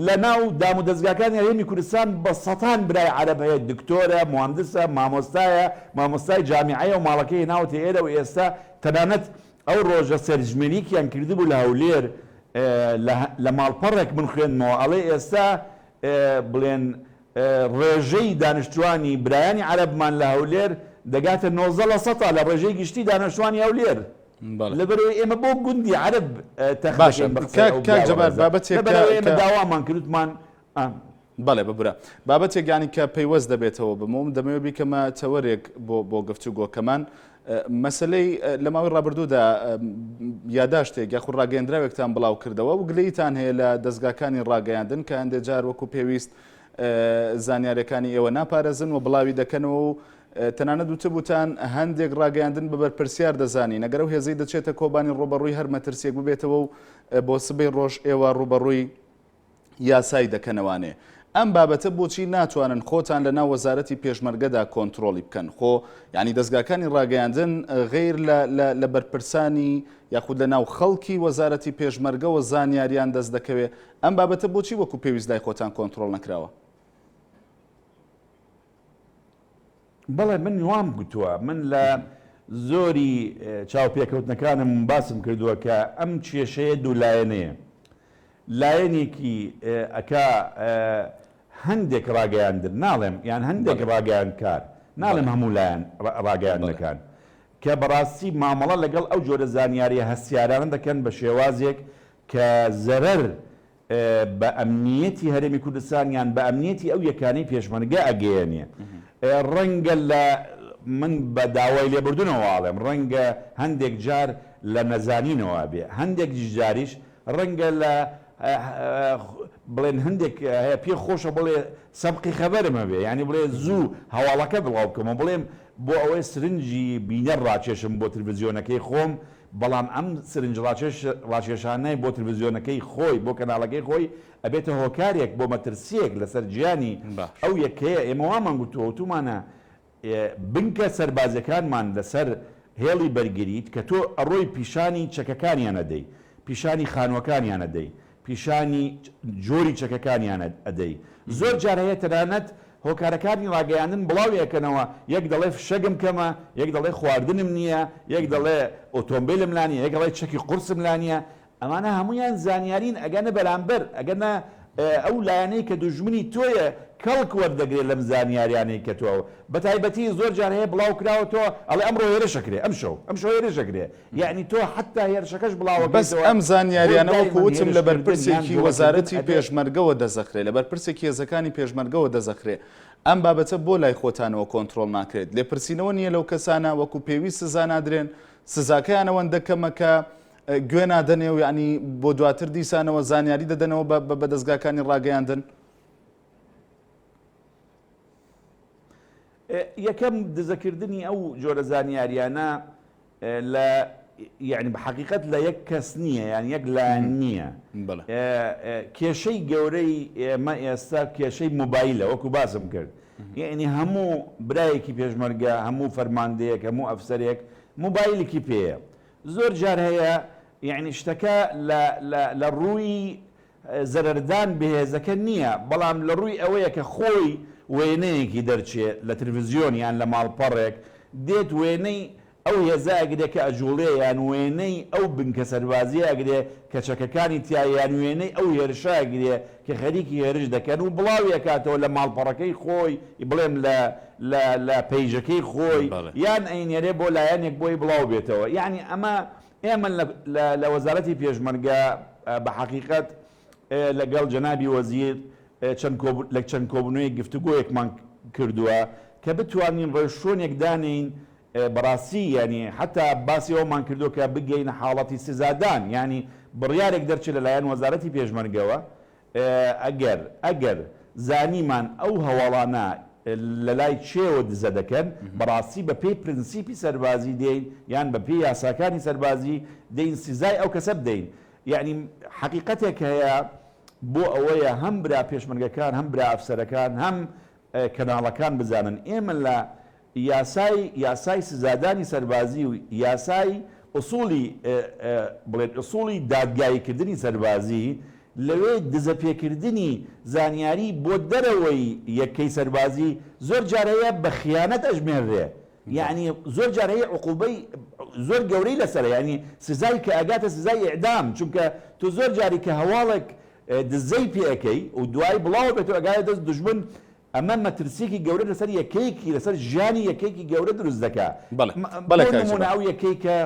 لە ناو دام و دەستگاکانی هەرێمی کوردستان بە سەتان برای عەرەب هەیە دکتۆرە مهندسە مامۆستایە مامۆستای جامیعەیە و ماڵەکەی ناوتە ئێرە و ئێستا تەنانەت ئەو ڕۆژە سەرژمێریکیان کردبوو لە هەولێر لە ماڵپەڕێک من خوێنمەوە ئەڵێ ئێستا بڵێن ڕێژەی دانیشتوانی برایانی عەرەبمان لە هەولێر دەگاتە 90% لە ڕێژەی گشتی دانیشتوانی هەولێر لەبەرەوەی ئێمە بۆ گوندی عەرەب تەخبەتێک داوامان کردوتمان بەڵێ ببرە بابەتێک ینی کە پەیوەست دەبێتەوە بمەوم دەمەوێت بیکەمە تەوەرێک بۆ گفتوگۆکەمان مەسلەی لە ماوەی ڕابردوودا یاداشتێک یاخود ڕاگەیاندراوێکتان بڵاو کردەوە و گلەیتان هەیە لە دەستگاکانی ڕاگەیاندن کە هەندێک جار وەکو پێویست زانیاریەکانی ئێوە ناپارێزن و بڵاوی دەکەنەوە و تەنانەت وتبووتان هەندێک ڕاگەیاندن بە بەرپرسیار دەزانی نەگەر و هێزەی دەچێتە کۆبانی ڕوبەڕووی هەر مەترسیێک ببێتەوە و بۆ سبەی ڕۆژ ئێوە ڕوبەڕووی یاسایی دەکەنەوانێ ئەم بابەتە بۆچی ناتوانن خۆتان لە ناو وەزارەتی پێشمەرگەدا کۆنتترۆلی بکەن خۆ ینی دەستگاکانی ڕاگەیاندن غیر لە بەرپرسانی یاخود لە ناو خەڵکی وەزارەتی پێشمەرگەوە زانیاریان دەست دەکەوێت ئەم بابەتە بۆچی وەکو پێویست لای خۆتان کۆنتترۆل نەکراوە بەڵێ من وام گوتووە من لە زۆری چاوپێکەوتنەکانم باسم کردووە کە ئەم کێشەیە دوو لایەنەیە لایەنێکی ئەکا هەندێک ڕاگەیاندن ناڵێم یان هەندێک ڕاگەیان کار ناڵێم هەموو لایەن ڕاگەیاندنەکان کە بەڕاستی مامەڵە لەگەڵ ئەو جۆرە زانیاریە هەستیارانە دەکەن بە شێوازێک کە زەرەر بە ئەمنیەتی هەرێمی کوردستان یان بە ئەمنیەتی ئەو یەکانەی پێشمەرگە ئەگەیەنێ ڕەنگە لە من بە داوای لێبوردنەوەواڵێم ڕەنگە هەندێک جار لە نەزانینەوە بێ هەندێک جاریش ڕەنگە لە بڵێن هەندێک هەیە پێ خۆشە بڵێ سەبقی خەبەرمە بێ ینی بڵێ زوو هەواڵەکە بڵاو بکەمە بڵێم بۆ ئەوەی سرنجی بینەر ڕاکێشم بۆ تلڤیزیۆنەکەی خۆم بەڵام ئەم سرنج ڕاکێشانەی بۆ تلڤیزیۆنەکەی خۆی بۆ کەناڵەکەی خۆی ئەبێتە هۆکارێک بۆ مەترسیەک لەسەر گیانی ئەو یەکەیە ئێمە وامان گوتووەتومانە بنکە سەربازەکانمان لەسەر هێڵی بەرگریت کە تۆ ئەڕۆی پیشانی چەکەکانیان ئەدەی پیشانی خانوەکانیان ئەدەی پیشانی جۆری چەکەکانیان ئەدەی زۆر جار هەیە تەنانەت هۆکارەکانی ڕاگەیاندن بڵاویەکەنەوە یەک دەڵێ فشەگم کەمە یەک دەڵێ خواردنم نییە یەک دەڵێ ئۆتۆمبیلم لانیە یەک دەڵێ چەکی قورسم لانیە ئەمانە هەمویان زانیارین ئەگەنە بەرامبەر ئەگەنە ئەو لایەنەی کە دوژمنی تۆیە کەڵک وەردەگرێت لەم زانیاریانەی کە تۆ بە تایبەتی زۆر جار هەیە بڵاو کراوە تۆ ئەڵێ ئەمڕۆ هێرشەکرێ ئەمشۆ هێرشەکرێ یعنی تۆ حتا هێرشەکەش بڵاوە بەس ئەم زانیاریانە وەکو وتم لە بەرپرسێکی وەزارەتی پێشمەرگەوە دەزەخرێ لە بەرپرسێکی هێزەکانی پێشمەرگەوە دەزەخرێ ئەم بابەتە بۆ لای خۆتانەوە کۆنتترۆل ناکرێت لێپرسینەوە نییە لەو کەسانە وەکو پێویست سزا نادرێن سزاکەیان ئەوەندە کەمەکە گوێ نادەنێ و ینی بۆ دواتر دیسانەوە زانیاری دەدەنەوە بە دەستگاکانی ڕاگەیاندن یەکەم دزەکردنی ئەو جۆرە زانیاریانە لە یعنی بە حقیقت لە یەک کەس نییە یان یەک لایەن نییە کێشەی گەورەی ئێمە ئێستا کێشەی موبایلە وەکو باسم کرد یعنی هەموو برایەکی پێشمەرگە هەموو فەرماندەیەک هەموو ئەفسەرێک موبایلێکی پێیە زۆر جار هەیە یعنی شتەکە لە ڕووی زەرەردان بەهێزەکە نییە بەڵام لە ڕووی ئەوەیە کە خۆی وێنەیەکی دەرچێت لە تلڤیزیۆن یان لە ماڵپەڕێک دێت وێنەی ئەو هێزا ئەگرێت کە ئەجوڵێ یان وێنەی ئەو بنکە سەربازی ئەگرێ کە چەکەکانی تایان وێنەی ئەو هێرشاگرێ کە خەریکی هێرش دەکەن و بڵاویەکاتەوە لە ماڵپەڕەکەی خۆی بڵێم لە پەیژەکەی خۆی یان ئەینێرێ بۆ لایەنێک بۆی بڵاو بێتەوە یعنی ئەمە ئێمە لە وەزارەتی پێشمەرگە بە حقیقت لەگەڵ جەنابی وەزیر لە چەند کۆبوونەوەی گفتوگۆیەکمان کردووە کە بتوانین ڕێژشۆنێک دانین بەڕاستی ینی حتا باسی ئەومان کردو کە بگەینە حاڵەتی سزادان ینی بڕیارێک دەرچێت لەلایەن وەزارەتی پێشمەرگەوە ئەگەر زانیمان ئەو هەواڵانە لە لای چێوە دزە دەکەن بەڕاستی بە پێی پرینسیپی سەربازی دێین یان بە پێی یاساکانی سەربازی دەین سزای ئەو کەسە بدەین یعنی حقیقەتێک هەیە بۆ ئەوەیە هەم برا پێشمەرگەکان هەم برا ئەفسەرەکان هەم کەناڵەکان بزانن ئێمە لە یاسای سزادانی سەربازی و یاسای ئوسوڵی دادگاییکردنی سەربازی لەوێ دزەپێکردنی زانیاری بۆ دەرەوەی یەکەی سەربازی زۆر جارەیە بە خیانەت ئەژمێڕێ یعنی زۆر جارەیە عقوبەی زۆر گەورەی لەسەر ینی سزای کە ئەگاتە سزای ئیعدام چونکە تۆ زۆر جاری کە هەواڵێک دزەی پێەکەی و دوای بڵاو بێت و ئەگایە دەست دژمن ئەمە مەترسیێکی گەورە لەسەر یەکەیەکی لەسەر ژیانی یەکەیەکی گەورە دروست دەکات بەڵێ ئەو یەکەی کە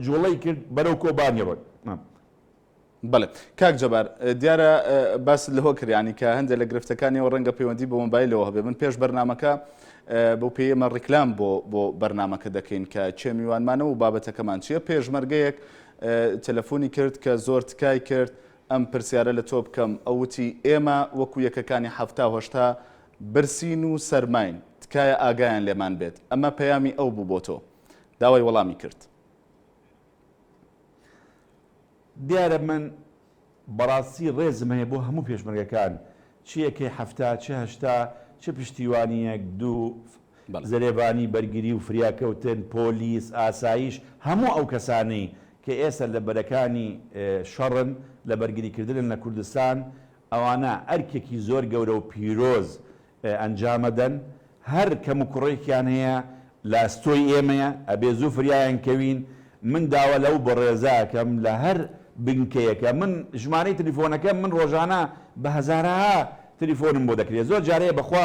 جۆڵەی کرد بەرەو کۆبانی ڕۆی بەڵێ کاک جەبار دیارە باس لەهۆ کردیانی کە هەندێک لە گرفتەکانیەوە ڕەنگە پەیوەندی بۆ مۆبایلەوە هەبێ من پێش بەرنامەکە بۆ پێی ئێمە ڕیکلام بۆ بەرنامەکە دەکەین کە چێ میوانمانە و بابەتەکەمان چیە پێشمەرگەیەک تەلەفۆنی کرد کە زۆر تکای کرد ئەم پرسیارە لە تۆ بکەم ئەوتی ئێمە وەکو یەکەکانی هەفتا برسین و سەرماین تکایە ئاگایان لێمان بێت ئەمە پەیامی ئەو بوو بۆ تۆ داوای وەڵامی کرد دیارە من بەڕاستی ڕێزم هەیە بۆ هەموو پێشمەرگەکان چیەکەی هەفتا چه هەشتا چه پشتیوانیەک دوو زەرێبانی بەرگری و فریاکەوتن پۆلیس ئاسایش هەموو ئەو کەسانەی کە ئێستا لە بەرەکانی شەڕن لە بەرگریکردن لە کوردستان ئەوانە ئەرکێکی زۆر گەورە و پیرۆز ئەنجامەدەن هەر کەم و کوڕێکیان هەیە لاستۆی ئێمەیە ئەبێ زوو فریایان کەوین من داوا لەو بەڕێزاکەم لە هەر بنکەیەکە من ژمارەی تەلیفۆنەکەم من ڕۆژانە بە هەزارها تەلیفۆنم بۆ دەکرێت زۆر جارەیە بەخوا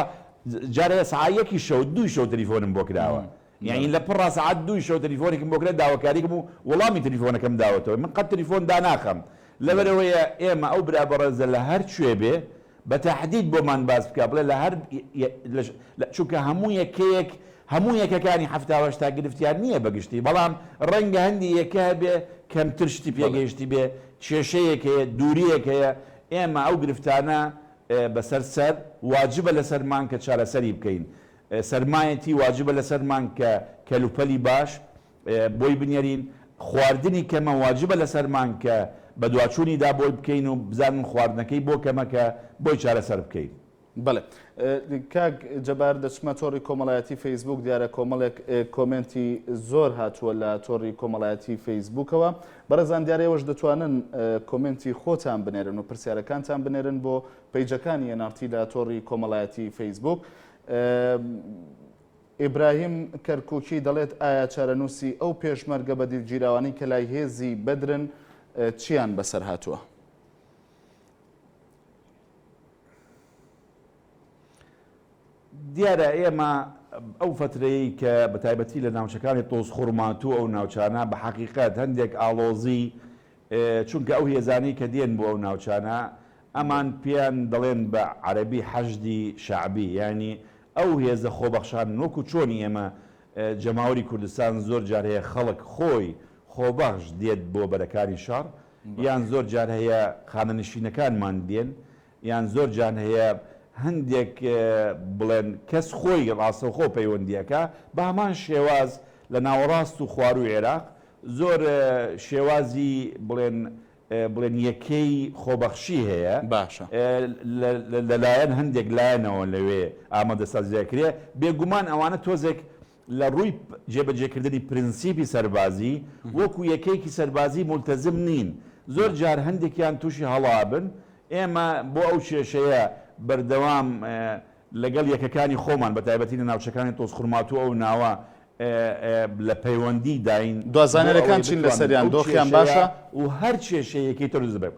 جارەیە سعایەکی شەو دوی شەو تەلیفۆنم بۆ کراوە یعنی لە پڕ سعات دوی شەو تەلیفۆنێکم بۆ کرێت داواکاریکم و وەڵامی تەلیفۆنەکەم داوەتەوە من قەت تەلیفۆن داناخەم لەبەرەوەیە ئێمە ئەو برا بەڕێزە لە هەر کوێ بێ بە تەحدید بۆمان باس بکە بڵێ لە هەر چونکە هەموو یەکەیەک هەموو یەکەکانی هەفتاوەشتا گرفتیان نییە بەگشتی بەڵام ڕەنگە هەندی یەکە بێ کەمتر شتی پێگەیشتی بێ کێشەیەک هەیە دووریەک هەیە ئێمە ئەو گرفتانە بەسەر سەر واجبە لەسەرمان کە چارەسەری بکەین سەرمایەتی واجبە لەسەرمان کە کەلوپەلی باش بۆی بنێرین خواردنی کەمە واجبە لەسەرمان کە بە دواچوونیدا بۆی بکەین و بزانن خواردنەکەی بۆ کەمەکە بۆی چارەسەر بکەین. بەڵێ کاک جەبار دەچمە تۆڕی کۆمەڵایەتی فەیسبوک دیارە کۆمەڵێک کۆمنتی زۆر هاتووە لە تۆڕی کۆمەڵایەتی فەیسبوکەوە بەڕێزان دیارەوەش دەتوانن کۆمنتی خۆتان بنێرن و پرسیارەکانتان بنێرن بۆ پەیجەکانی NRT لە تۆڕی کۆمەڵایەتی فەیسبوک. ئیبراهیم کەرکووکی دەڵێت ئایا چارەنووسی ئەو پێشمەرگە بە دیلگیراوانی کە لای هێزی بەدرن چیان بەسەر هاتووە؟ دیارە ئێمە ئەو فترەیە کە بە تایبەتی لە ناوچەکانی تۆز خوڕماتوو ئەو ناوچانە بە حەقیقەت هەندێک ئاڵۆزی چونکە ئەو هێزانی کە دێن بۆ ئەو ناوچانە ئەمان پێیان دەڵێن بە عەرەبی حەشدی شعبی ینی ئەو هێزە خۆبەخشان وەکو چۆنی ئێمە جەماوەری کوردستان زۆر جار هەیە خەڵک خۆی خۆبەخش دێت بۆ بەرەکانی شار یان زۆر جار هەیە خانەنشینەکانمان دێن یان زۆر جان هەیە هەندێک بڵێن کەس خۆی ڕاستەوخۆ پەیوەندیەکە بە هەمان شێواز لە ناوەڕاست و خوار و عێراق زۆر شێوازی بڵێن یەکەی خۆبەخشی هەیە باشە لەلایەن هەندێک لایەنەوە لەوێ ئامادەسازیاکرێ بێگومان ئەوانە تۆزێک لە ڕووی جێبەجێکردنی پرینسیپی سەربازی وەکو یەکەیەکی سەربازی مولتەزم نین زۆر جار هەندێکیان تووشی هەڵابن ئێمە بۆ ئەو کێشەیە بەردەوام لەگەڵ یەکەکانی خۆمان بە تایبەتی لە ناوچەکانی تۆز خوڕماتوو ئەو ناوە لە پەیوەندی داین دوازانەرەکان چین لەسەریان دۆخیان باشە و هەر کێشەیەکی تەروز بێ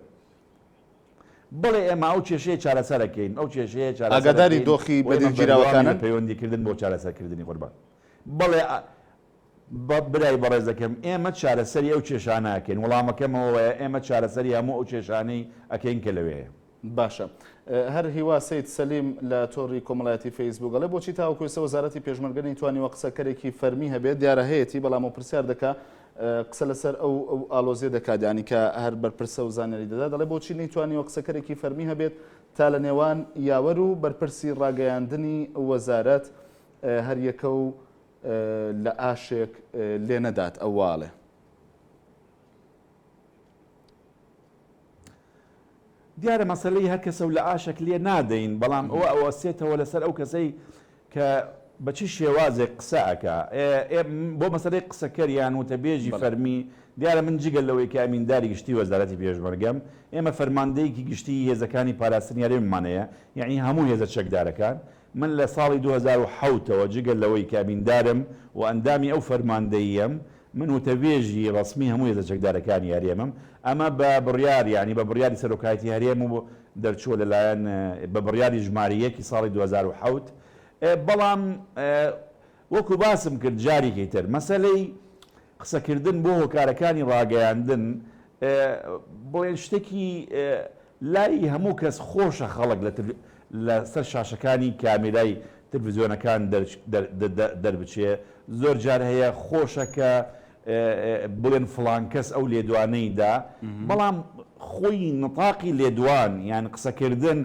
بڵێ ئێمە ئەو کێشەیە چارەسەرەکەین ئەو کێشەیە ئاگاداری دۆخی بەدیلگیراوەکانە پەیوەندیکردن بۆ چارەسەرکردنی قوربان بڵێ برای بەڕێز دەکەم ئێمە چارەسەری ئەو کێشانەکەین وەڵامەکەمەوەیە ئێمە چارەسەری هەموو ئەو کێشانەی ئەکەین کە لەوەیە باشە هەر هیوا سید سەلیم لە تۆڕی کۆمەڵایەتی فەیسبوک گەڵێ بۆچی تاوەکوێسە وەزارەتی پێشمەرگەی توانیوە قسەکەرێکی فەرمی هەبێت دیارە هەیەی بەڵام و پرسیار دەکا قسە لەسەر ئەو ئالۆزیە دەکاتیانی کە هەر بەرپرسە و زانیاری دەدا دەڵێ بۆچی نەیتوانیوە قسەکەرێکی فەرمی هەبێت تا لە نێوان یاوەر و بەرپرسی ڕاگەیاندنی وەزارەت هەر یەکە و لە ئاشێک لێ نەدات ئەوواڵێ دیارە مەسلەی هەر کەسە و لە ئاشک لێ نادەین بەڵام ئەوە ئەوەسێتەوە لەسەر ئەو کەسەی کە بەچی شێوازێک قسەکە بۆ مەسلەی قسەکەریان و تەبێژی فەرمی دیارە من جگەل لەوەی کە ئەمینداری گشتی وەزارەتی پێشمەرگەم ئێمە فەرماندەیەکی گشتی هێزەکانی پاراستنیارێمانەیە یعنی هەموو هێزە چەکدارەکان من لە ساڵی 2010ەوە جگەل لەوەی کە ئەمیندارم و ئەندامی ئەو فەرماندەیەم من وتەبێژی ڕسمی هەموو هێزە چەکدارەکانی هەرێمم ئەمە بە بڕیار یعنی بە بڕیاری سەرۆکایەتی هەرێم و دەرچووە لەلایەن بە بڕیاری ژمارەیەکی ساڵی 2010 بەڵام وەکو باسم کرد جارێکی تر مەسەلەی قسەکردن بۆ هۆکارەکانی ڕاگەیاندن بۆ شتێکی لای هەموو کەس خۆشە خەڵک لە سەر شاشەکانی کامێرای تلڤیزیۆنەکان دەربچێ زۆر جار هەیە خۆشە کە بڵێن فڵان کەس ئەو لێدوانەیدا بەڵام خۆی نتاقی لێدوان یان قسەکردن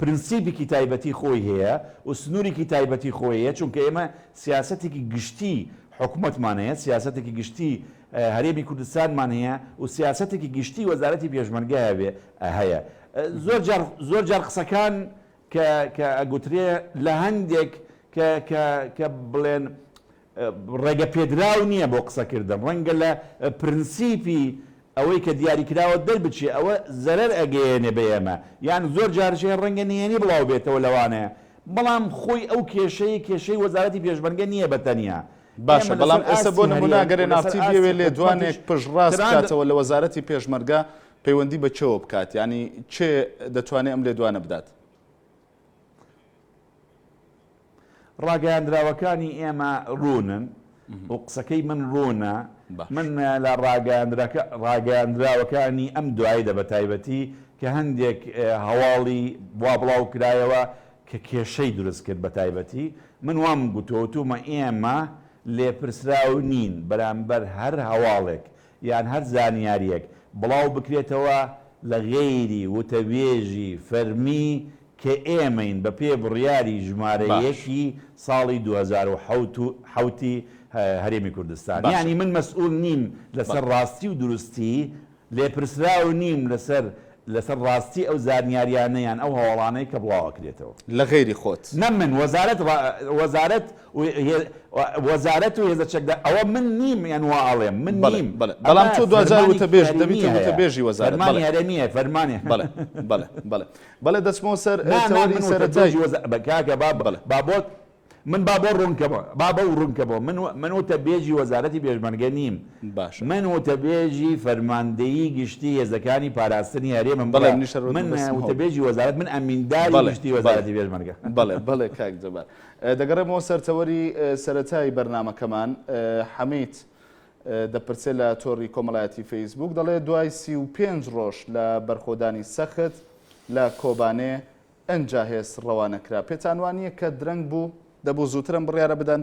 پرینسیپێکی تایبەتی خۆی هەیە و سنوورێکی تایبەتی خۆی هەیە چونکە ئێمە سیاسەتێکی گشتی حکوومەتمان هەیە سیاسەتێکی گشتی هەرێمی کوردستانمان هەیە و سیاسەتێکی گشتی وەزارەتی پێشمەرگە هەیە زۆر جار قسەکان کە ئەگوترێ لە هەندێک کە بڵێن ڕێگە پێدراو نییە بۆ قسەکردن ڕەنگە لە پرینسیپی ئەوەی کە دیاریکراوە دەربچێ ئەوە زەرەر ئەگەیەنێ بە ئێمە یان زۆر جارژێ ڕەنگە نهێنی بڵاو بێتەوە لەوانەیە بەڵام خۆی ئەو کێشەی وەزارەتی پێشمەرگە نییە بەتەنیا باشە بەڵام ئێستا بۆ نموناگەرێ نافتی بێوێ لێدوانێک پشتڕاست بکاتەوە لە وەزارەتی پێشمەرگە پەیوەندی بە چێوە بکات ینی چێ دەتوانێت ئەم لێدوانە بدات ڕاگەیاندراوەکانی ئێمە ڕوونن و قسەکەی من ڕوونە من لە ڕاگەیاندراوەکانی ئەم دواییدا بە تایبەتی کە هەندێک هەواڵی وا بڵاو کرایەوە کە کێشەی دروست کرد بە تایبەتی من وام گوتوتومە ئێمە لێپرسراو نین بەرامبەر هەر هەواڵێک یان هەر زانیاریەک بڵاو بکرێتەوە لە غێری وتەبێژی فەرمی کە ئێمەین بە پێ بڕیاری ژمارەیەکی ساڵی 2007 هەرێمی کوردستان یعنی من مەسئول نیم لەسەر ڕاستی و دروستی لێپرسراو نیم لەسەر ڕاستی ئەو زانیاریانەیان ئەو هەواڵانەی کە بڵاوکرێتەوە لە غێری خۆت نە من وەزارەت و هێزە چەکدا ئەوە من نیم یان واڵێم من نیم بەڵام تۆ دوجار وتەبێژ دەبیتە وتەبێژی وەزارەت فەرمانی هەرێمیە فەرمانی بەڵێ دەچمەوە سەر تەوەری سەرەتایی کاکە بابۆت من با بۆ ڕوونکەمەوە با بە ڕوونکەمەوە من وتەبێژی وەزارەتی پێشمەرگە نیم باش من وتەبێژی فەرماندەیی گشتی هێزەکانی پاراستنی هەرێمە من وتەبێژی وەزارەت من ئەمینداری گشتی وەزارەتی پێشمەرگە بەڵێ کاک جەبار دەگەڕێمەوە سەر تەوەری سەرەتایی بەرنامەکەمان حەمید دەپرسێ لە تۆڕی کۆمەڵایەتی فەیسبوک دەڵێ دوای 35 ڕۆژ لە بەرخۆدانی سەخت لە کۆبانێ ئەنجا هێز ڕەوانەکرا پێتان وانییە کە درەنگ بوو دەبوو زووترم بڕیارە بدەن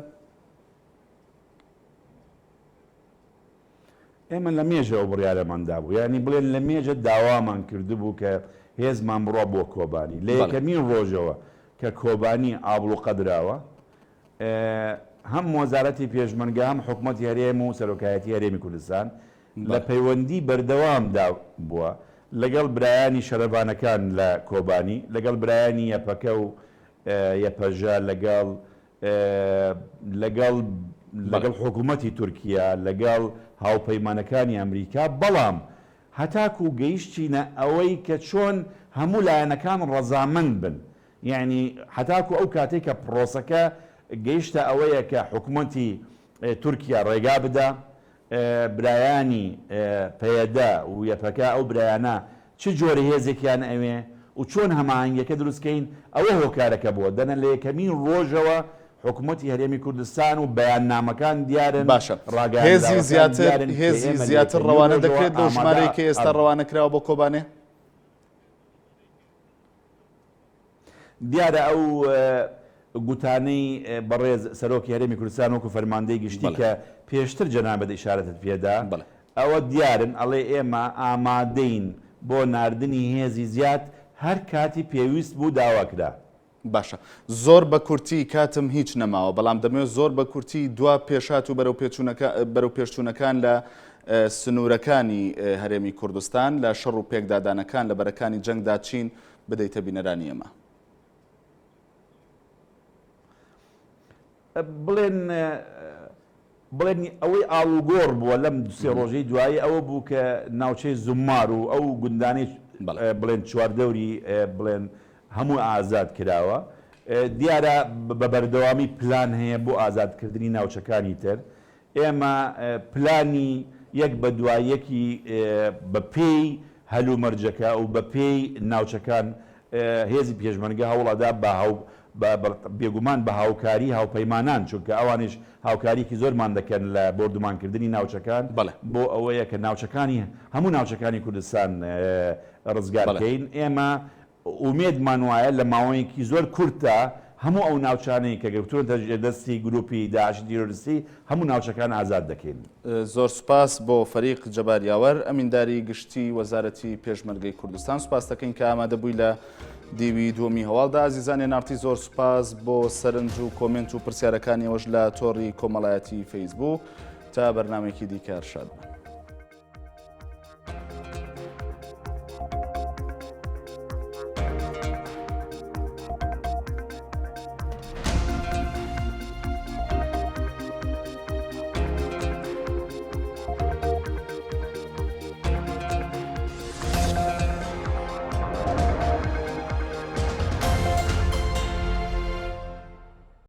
ئێمە لە مێژەوە بڕیارەماندا بوو ینی بڵێن لە مێژە داوامان کردبوو کە هێزمان بڕۆ بۆ کۆبانی لە یەکەمین ڕۆژەوە کە کۆبانی ئابڵ و قەدراوە هەم وەزارەتی پێشمەرگە هەم حکوومەتی هەرێم و سەرۆکایەتی هەرێمی کوردستان لە پەیوەندی بەردەوامدا بووە لەگەڵ برایانی شەرەبانەکان لە کۆبانی لەگەڵ برایانی یەپەکە و یەپەژە لەگەڵ حکوومەتی تورکیا لەگەڵ هاوپەیمانەکانی ئەمریکا بەڵام هەتاکو گەیشتینە ئەوەی کە چۆن هەموو لایەنەکان ڕەزامەند بن یعنی هەتاکو ئەو کاتێک کە پرۆسەکە گەیشتە ئەوەیە کە حکوومەتی تورکیا ڕێگا بدە برایانی پەیەدا و یەپەکە ئەو برایانە چ جۆرە هێزێکیان ئەوێ و چۆن هەماهنگەکە دروستکەین ئەوە هۆکارەکە بووە دەنە لە یەکەمین ڕۆژەوە حکوومەتی هەرێمی کوردستان و بەیاننامەکان دیارن باشە هێزی زیاتر ڕەوانە دەکرێت لەو ژمارەی کە ئێستا ڕەوانەکراوە بۆ کۆبانێ دیارە ئەو گوتانەی بەڕێز سەرۆکی هەرێمی کوردستان وەکو فەرماندەی گشتی کە پێشتر جەنابەت ئیشارەتت پێدا ئەوە دیارن ئەڵێ ئێمە ئامادەین بۆ ناردنی هێزی زیاد هەر کاتی پێویست بوو داواکرا باشە زۆر بە کورتی کاتم هیچ نەماوە بەڵام دەمەوێت زۆر بە کورتی دوا پێشات و بەرەو پێشچوونەکان لە سنوورەکانی هەرێمی کوردستان لە شەڕ و پێکدادانەکان لە بەرەکانی جەنگدا چین بدەیتە بینەرانی ئێمە بڵێن ئەوەی ئاڵوگۆڕ بووە لەم سێ ڕۆژەی دوایی ئەوە بوو کە ناوچەی زومار و ئەو گوندانی بڵێن چواردەوری بڵێن هەموو ئازاد کراوە دیارە بە بەردەوامی پلان هەیە بۆ ئازادکردنی ناوچەکانی تر ئێمە پلانی یەک بە دوایەکی بە پێی هەلومەرجەکە و بە پێی ناوچەکان هێزی پێشمەرگە هەوڵەدا بێگومان بە هاوکاری هاوپەیمانان چونکە ئەوانش هاوکاریکی زۆرمان دەکەن لە بردومانکردنی ناوچەکان بۆ ئەوەیە کە ناوچەکانی هەموو ناوچەکانی کوردستان ڕزگارکەین ئێمە ئومێدمان وایە لە ماوەیەکی زۆر کورتە هەموو ئەو ناوچانەی کە گرتوونەتە دەستی گروپی داعش تیرۆریستی هەموو ناوچەکان ئازاد دەکەین. زۆر سوپاس بۆ فەریق جەبار یاوەر ئەمینداری گشتی وەزارەتی پێشمەرگەی کوردستان سوپاس دەکەین کە ئامادەبووی لە دیوی دووەمی هەواڵدا ئازیزانی نارتی زۆر سوپاس بۆ سەرنج و کۆمنت و پرسیارەکانیەوەش لە تۆڕی کۆمەڵایەتی فەیسبوک تا بەرنامێکی دیکە شاد بن.